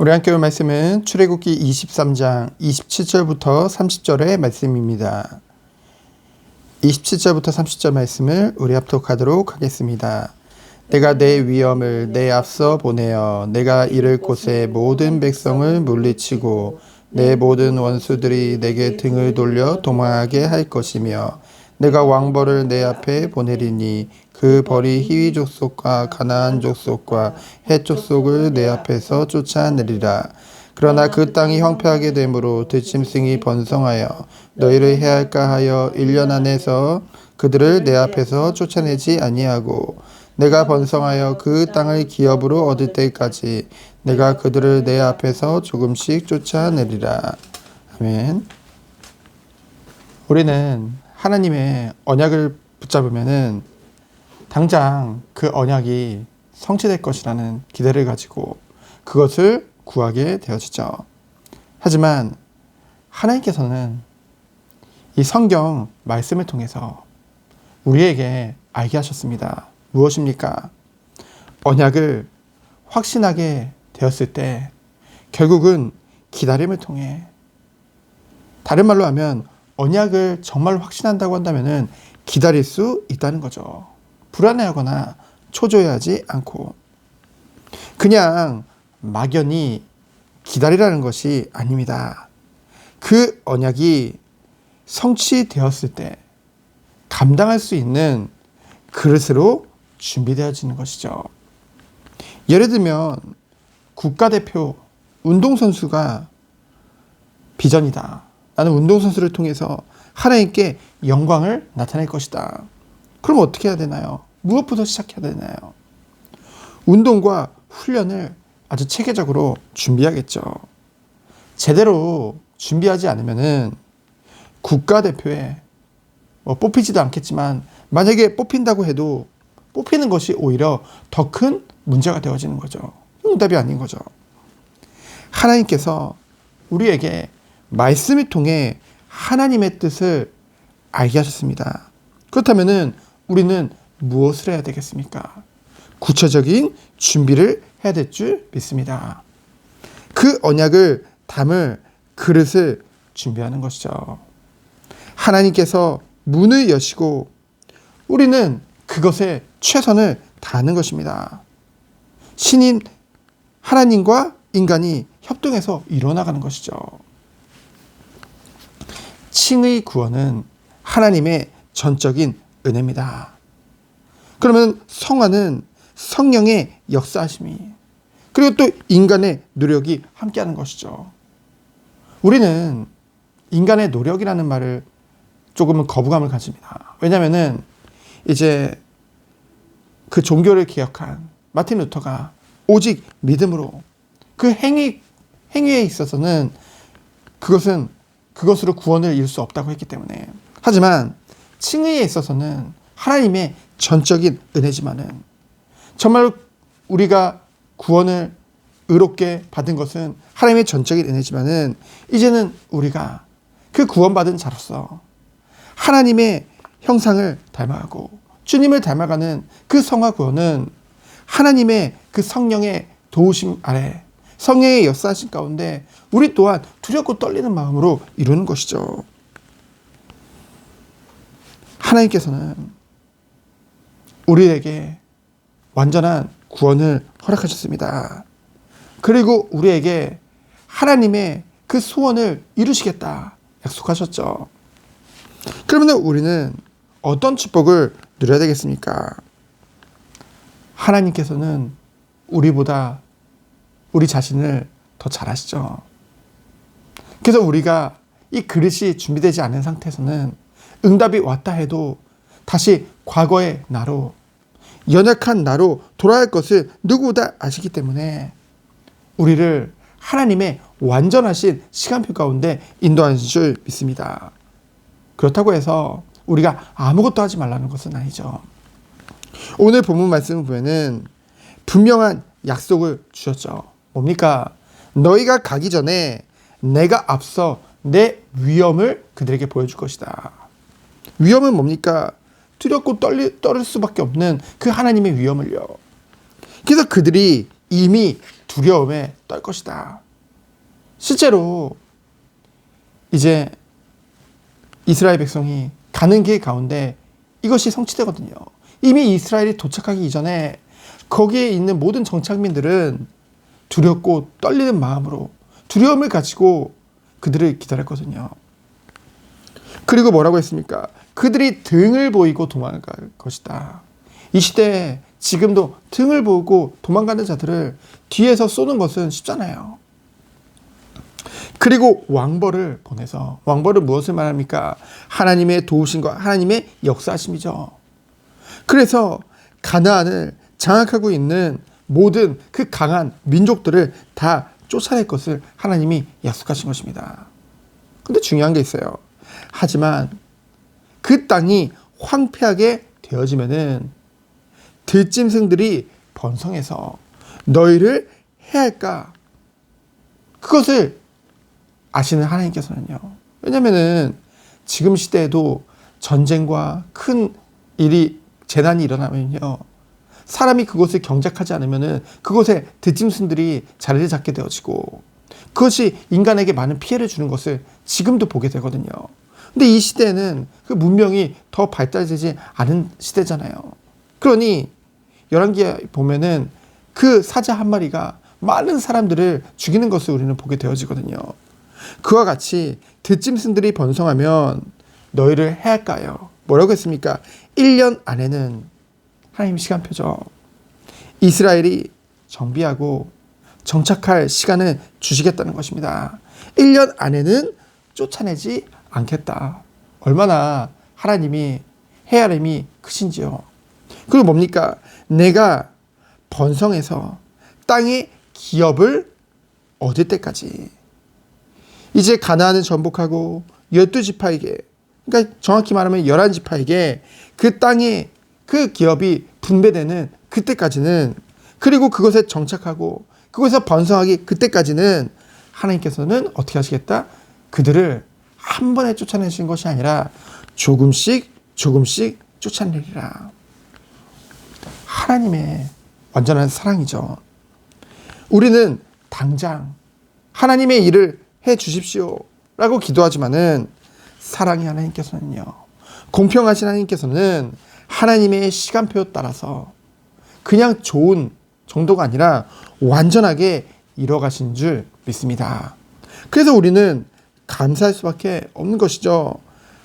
우리 함께 볼 말씀은 출애굽기 23장 27절부터 30절의 말씀입니다. 27절부터 30절 말씀을 우리 합독하도록 하겠습니다. 내가 내 위엄을 내 앞서 보내어 내가 이를 곳에 모든 백성을 물리치고 내 모든 원수들이 내게 등을 돌려 도망하게 할 것이며 내가 왕벌을 내 앞에 보내리니 그 벌이 히위 족속과 가나안 족속과 헷 족속을 내 앞에서 쫓아내리라. 그러나 그 땅이 황폐하게 되므로 들짐승이 번성하여 너희를 해할까 하여 1년 안에서 그들을 내 앞에서 쫓아내지 아니하고 내가 번성하여 그 땅을 기업으로 얻을 때까지 내가 그들을 내 앞에서 조금씩 쫓아내리라. 아멘. 우리는 하나님의 언약을 붙잡으면은 당장 그 언약이 성취될 것이라는 기대를 가지고 그것을 구하게 되어지죠. 하지만 하나님께서는 이 성경 말씀을 통해서 우리에게 알게 하셨습니다. 무엇입니까? 언약을 확신하게 되었을 때 결국은 기다림을 통해, 다른 말로 하면 언약을 정말 확신한다고 한다면 기다릴 수 있다는 거죠. 불안해하거나 초조해하지 않고 그냥 막연히 기다리라는 것이 아닙니다. 그 언약이 성취되었을 때 감당할 수 있는 그릇으로 준비되어지는 것이죠. 예를 들면 국가대표 운동선수가 비전이다. 나는 운동선수를 통해서 하나님께 영광을 나타낼 것이다. 그럼 어떻게 해야 되나요? 무엇부터 시작해야 되나요? 운동과 훈련을 아주 체계적으로 준비하겠죠. 제대로 준비하지 않으면은 국가대표에 뽑히지도 않겠지만 만약에 뽑힌다고 해도 뽑히는 것이 오히려 더 큰 문제가 되어지는 거죠. 응답이 아닌 거죠. 하나님께서 우리에게 말씀을 통해 하나님의 뜻을 알게 하셨습니다. 그렇다면은 우리는 무엇을 해야 되겠습니까? 구체적인 준비를 해야 될 줄 믿습니다. 그 언약을 담을 그릇을 준비하는 것이죠. 하나님께서 문을 여시고 우리는 그것에 최선을 다하는 것입니다. 신인 하나님과 인간이 협동해서 이뤄나가는 것이죠. 칭의 구원은 하나님의 전적인 은혜입니다. 그러면 성화는 성령의 역사하심이, 그리고 또 인간의 노력이 함께하는 것이죠. 우리는 인간의 노력이라는 말을 조금은 거부감을 가집니다. 왜냐하면은 이제 그 종교를 기억한 마틴 루터가 오직 믿음으로, 그 행위에 있어서는 그것으로 구원을 이룰 수 없다고 했기 때문에, 하지만 칭의에 있어서는 하나님의 전적인 은혜지만은, 정말 우리가 구원을 의롭게 받은 것은 하나님의 전적인 은혜지만은, 이제는 우리가 그 구원받은 자로서 하나님의 형상을 닮아가고 주님을 닮아가는 그 성화 구원은 하나님의 그 성령의 도우심 아래, 성령의 역사하신 가운데 우리 또한 두렵고 떨리는 마음으로 이루는 것이죠. 하나님께서는 우리에게 완전한 구원을 허락하셨습니다. 그리고 우리에게 하나님의 그 소원을 이루시겠다 약속하셨죠. 그러면 우리는 어떤 축복을 누려야 되겠습니까? 하나님께서는 우리보다 우리 자신을 더 잘 아시죠. 그래서 우리가 이 그릇이 준비되지 않은 상태에서는 응답이 왔다 해도 다시 과거의 나로, 연약한 나로 돌아갈 것을 누구보다 아시기 때문에 우리를 하나님의 완전하신 시간표 가운데 인도하신 줄 믿습니다. 그렇다고 해서 우리가 아무것도 하지 말라는 것은 아니죠. 오늘 본문 말씀을 보면은 분명한 약속을 주셨죠. 뭡니까? 너희가 가기 전에 내가 앞서 내 위엄을 그들에게 보여줄 것이다. 위엄은 뭡니까? 두렵고 떨릴 수밖에 없는 그 하나님의 위엄을요. 그래서 그들이 이미 두려움에 떨 것이다. 실제로 이제 이스라엘 백성이 가는 길 가운데 이것이 성취되거든요. 이미 이스라엘이 도착하기 이전에 거기에 있는 모든 정착민들은 두렵고 떨리는 마음으로 두려움을 가지고 그들을 기다렸거든요. 그리고 뭐라고 했습니까? 그들이 등을 보이고 도망갈 것이다. 이 시대에 지금도 등을 보고 도망가는 자들을 뒤에서 쏘는 것은 쉽잖아요. 그리고 왕벌을 보내서, 왕벌은 무엇을 말합니까? 하나님의 도우심과 하나님의 역사하심이죠. 그래서 가나안을 장악하고 있는 모든 그 강한 민족들을 다 쫓아낼 것을 하나님이 약속하신 것입니다. 근데 중요한 게 있어요. 하지만 그 땅이 황폐하게 되어지면은 들짐승들이 번성해서 너희를 해할까? 그것을 아시는 하나님께서는요. 왜냐면은 지금 시대에도 전쟁과 큰 일이 재난이 일어나면요. 사람이 그곳을 경작하지 않으면은 그곳에 들짐승들이 자리를 잡게 되어지고 그것이 인간에게 많은 피해를 주는 것을 지금도 보게 되거든요. 근데 이 시대에는 그 문명이 더 발달되지 않은 시대잖아요. 그러니 열왕기에 보면은 그 사자 한 마리가 많은 사람들을 죽이는 것을 우리는 보게 되어지거든요. 그와 같이 들짐승들이 번성하면 너희를 해할까요? 뭐라고 했습니까? 1년 안에는 하나님 시간표죠. 이스라엘이 정비하고 정착할 시간을 주시겠다는 것입니다. 1년 안에는 쫓아내지 않겠다. 얼마나 하나님이 헤아림이 크신지요. 그리고 뭡니까? 내가 번성해서 땅의 기업을 얻을 때까지. 이제 가나안은 전복하고 12지파에게, 그러니까 정확히 말하면 11지파에게 그 땅의 그 기업이 분배되는 그때까지는, 그리고 그것에 정착하고 그것에서 번성하기 그때까지는 하나님께서는 어떻게 하시겠다? 그들을 한 번에 쫓아내신 것이 아니라 조금씩 쫓아내리라. 하나님의 완전한 사랑이죠. 우리는 당장 하나님의 일을 해 주십시오 라고 기도하지만은 사랑의 하나님께서는요, 공평하신 하나님께서는 하나님의 시간표에 따라서 그냥 좋은 정도가 아니라 완전하게 이뤄가신 줄 믿습니다. 그래서 우리는 감사할 수밖에 없는 것이죠.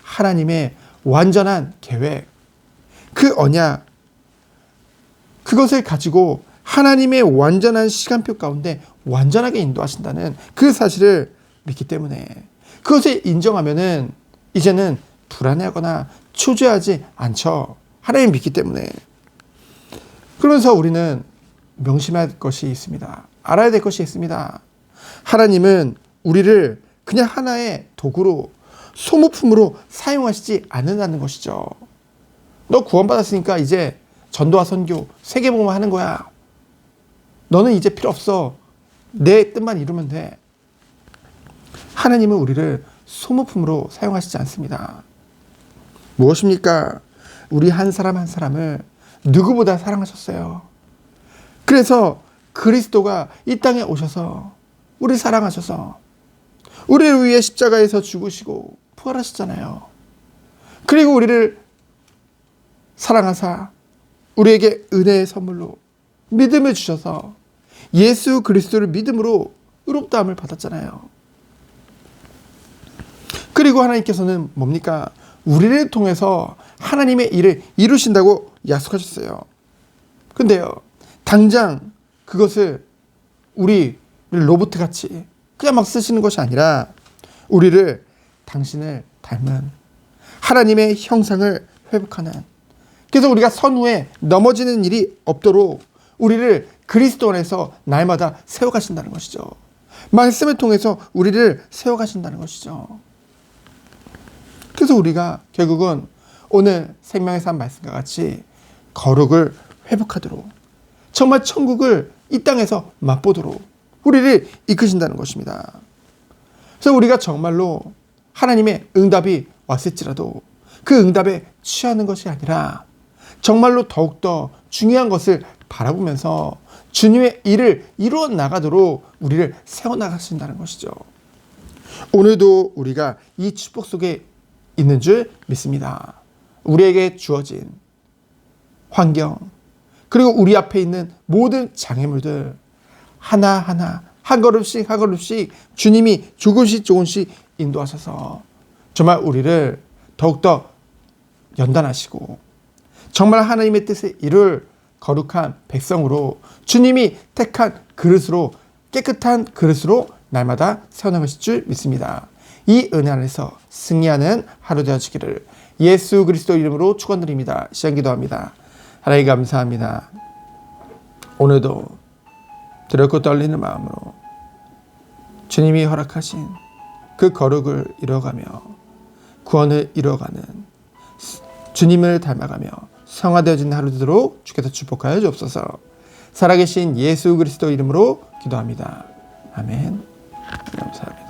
하나님의 완전한 계획, 그 언약, 그것을 가지고 하나님의 완전한 시간표 가운데 완전하게 인도하신다는 그 사실을 믿기 때문에, 그것을 인정하면은 이제는 불안해하거나 초조하지 않죠. 하나님 믿기 때문에. 그러면서 우리는 명심할 것이 있습니다. 알아야 될 것이 있습니다. 하나님은 우리를 그냥 하나의 도구로, 소모품으로 사용하시지 않는다는 것이죠. 너 구원받았으니까 이제 전도와 선교, 세계복음을 하는 거야. 너는 이제 필요 없어. 내 뜻만 이루면 돼. 하나님은 우리를 소모품으로 사용하시지 않습니다. 무엇입니까? 우리 한 사람 한 사람을 누구보다 사랑하셨어요. 그래서 그리스도가 이 땅에 오셔서 우리 사랑하셔서 우리를 위해 십자가에서 죽으시고 부활하셨잖아요. 그리고 우리를 사랑하사 우리에게 은혜의 선물로 믿음을 주셔서 예수 그리스도를 믿음으로 의롭다함을 받았잖아요. 그리고 하나님께서는 뭡니까? 우리를 통해서 하나님의 일을 이루신다고 약속하셨어요. 근데요, 당장 그것을 우리 로봇같이 그냥 막 쓰시는 것이 아니라 우리를 당신을 닮은 하나님의 형상을 회복하는, 그래서 우리가 선후에 넘어지는 일이 없도록 우리를 그리스도 안에서 날마다 세워가신다는 것이죠. 말씀을 통해서 우리를 세워가신다는 것이죠. 그래서 우리가 결국은 오늘 생명의 삶 말씀과 같이 거룩을 회복하도록, 정말 천국을 이 땅에서 맛보도록 우리를 이끄신다는 것입니다. 그래서 우리가 정말로 하나님의 응답이 왔을지라도 그 응답에 취하는 것이 아니라 정말로 더욱더 중요한 것을 바라보면서 주님의 일을 이루어 나가도록 우리를 세워나가신다는 것이죠. 오늘도 우리가 이 축복 속에 있는 줄 믿습니다. 우리에게 주어진 환경, 그리고 우리 앞에 있는 모든 장애물들 하나하나 한 걸음씩 한 걸음씩 주님이 조금씩 인도하셔서 정말 우리를 더욱더 연단하시고 정말 하나님의 뜻을 이룰 거룩한 백성으로 주님이 택한 그릇으로 깨끗한 그릇으로 날마다 세워나가실 줄 믿습니다. 이 은혜 안에서 승리하는 하루 되어지기를 예수 그리스도 이름으로 축원드립니다. 시간 기도합니다. 하나님 감사합니다. 오늘도 두렵고 떨리는 마음으로 주님이 허락하신 그 거룩을 이뤄가며 구원을 이뤄가는 주님을 닮아가며 성화되어진 하루 되도록 주께서 축복하여 주옵소서. 살아계신 예수 그리스도 이름으로 기도합니다. 아멘. 감사합니다.